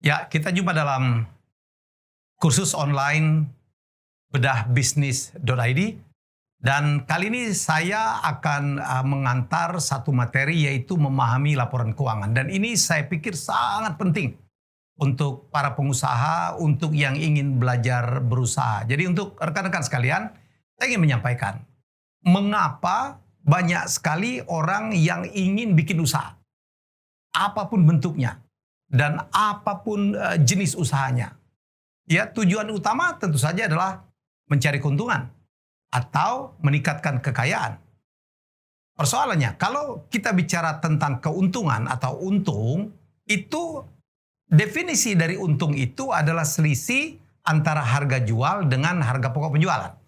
Ya, kita jumpa dalam kursus online bedahbisnis.id dan kali ini saya akan mengantar satu materi yaitu memahami laporan keuangan. Dan ini saya pikir sangat penting untuk para pengusaha, untuk yang ingin belajar berusaha. Jadi untuk rekan-rekan sekalian, saya ingin menyampaikan mengapa banyak sekali orang yang ingin bikin usaha. Apapun bentuknya dan apapun jenis usahanya. Ya, tujuan utama tentu saja adalah mencari keuntungan atau meningkatkan kekayaan. Persoalannya, kalau kita bicara tentang keuntungan atau untung, itu definisi dari untung itu adalah selisih antara harga jual dengan harga pokok penjualan.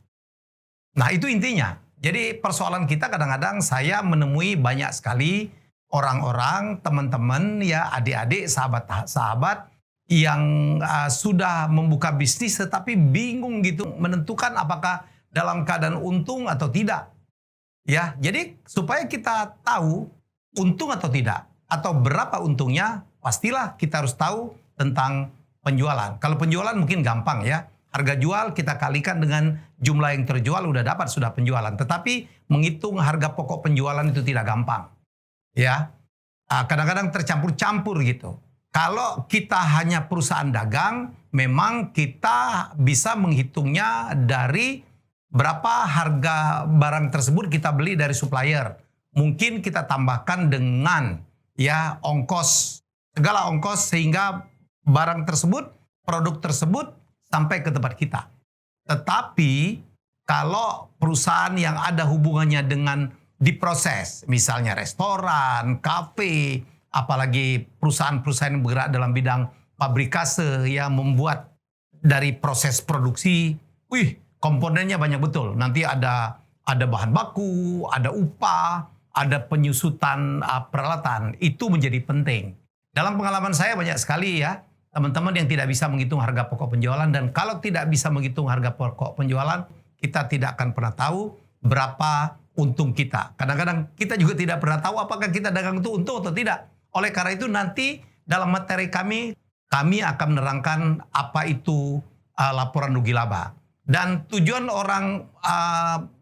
Nah, itu intinya. Jadi persoalan kita kadang-kadang saya menemui banyak sekali orang-orang, teman-teman, ya adik-adik, sahabat-sahabat yang sudah membuka bisnis tetapi bingung gitu menentukan apakah dalam keadaan untung atau tidak. Ya, jadi supaya kita tahu untung atau tidak atau berapa untungnya, pastilah kita harus tahu tentang penjualan. Kalau penjualan mungkin gampang ya. Harga jual kita kalikan dengan jumlah yang terjual sudah penjualan. Tetapi menghitung harga pokok penjualan itu tidak gampang. Ya. Kadang-kadang tercampur-campur gitu. Kalau kita hanya perusahaan dagang, memang kita bisa menghitungnya dari berapa harga barang tersebut kita beli dari supplier. Mungkin kita tambahkan dengan ya ongkos, segala ongkos sehingga barang tersebut, produk tersebut sampai ke tempat kita. Tetapi kalau perusahaan yang ada hubungannya dengan diproses, misalnya restoran, kafe, apalagi perusahaan-perusahaan yang bergerak dalam bidang pabrikase yang membuat dari proses produksi, komponennya banyak betul. Nanti ada bahan baku, ada upah, ada penyusutan peralatan. Itu menjadi penting. Dalam pengalaman saya banyak sekali ya, teman-teman yang tidak bisa menghitung harga pokok penjualan. Dan kalau tidak bisa menghitung harga pokok penjualan, kita tidak akan pernah tahu berapa untung kita. Kadang-kadang kita juga tidak pernah tahu apakah kita dagang itu untung atau tidak. Oleh karena itu nanti dalam materi kami akan menerangkan apa itu laporan rugi laba. Dan tujuan orang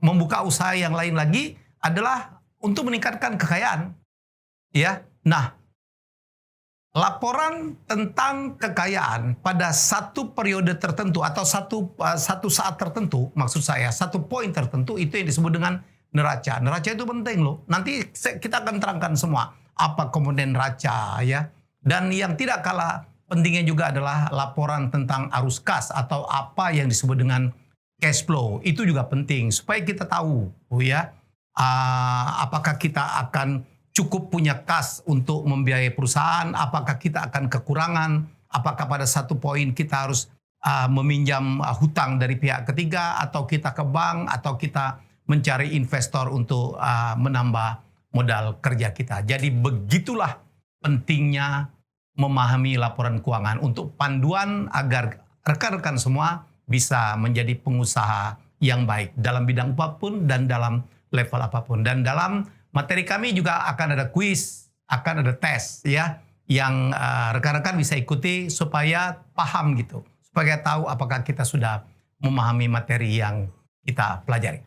membuka usaha yang lain lagi adalah untuk meningkatkan kekayaan. Ya, nah laporan tentang kekayaan pada satu periode tertentu atau satu saat tertentu, maksud saya satu poin tertentu itu yang disebut dengan neraca. Neraca itu penting loh. Nanti kita akan terangkan semua apa komponen neraca ya. Dan yang tidak kalah pentingnya juga adalah laporan tentang arus kas atau apa yang disebut dengan cash flow. Itu juga penting supaya kita tahu ya apakah kita akan cukup punya kas untuk membiayai perusahaan, apakah kita akan kekurangan, apakah pada satu poin kita harus meminjam hutang dari pihak ketiga atau kita ke bank atau kita mencari investor untuk menambah modal kerja kita. Jadi begitulah pentingnya memahami laporan keuangan untuk panduan agar rekan-rekan semua bisa menjadi pengusaha yang baik dalam bidang apapun dan dalam level apapun. Dan dalam materi kami juga akan ada kuis, akan ada tes ya yang rekan-rekan bisa ikuti supaya paham gitu, supaya tahu apakah kita sudah memahami materi yang kita pelajari.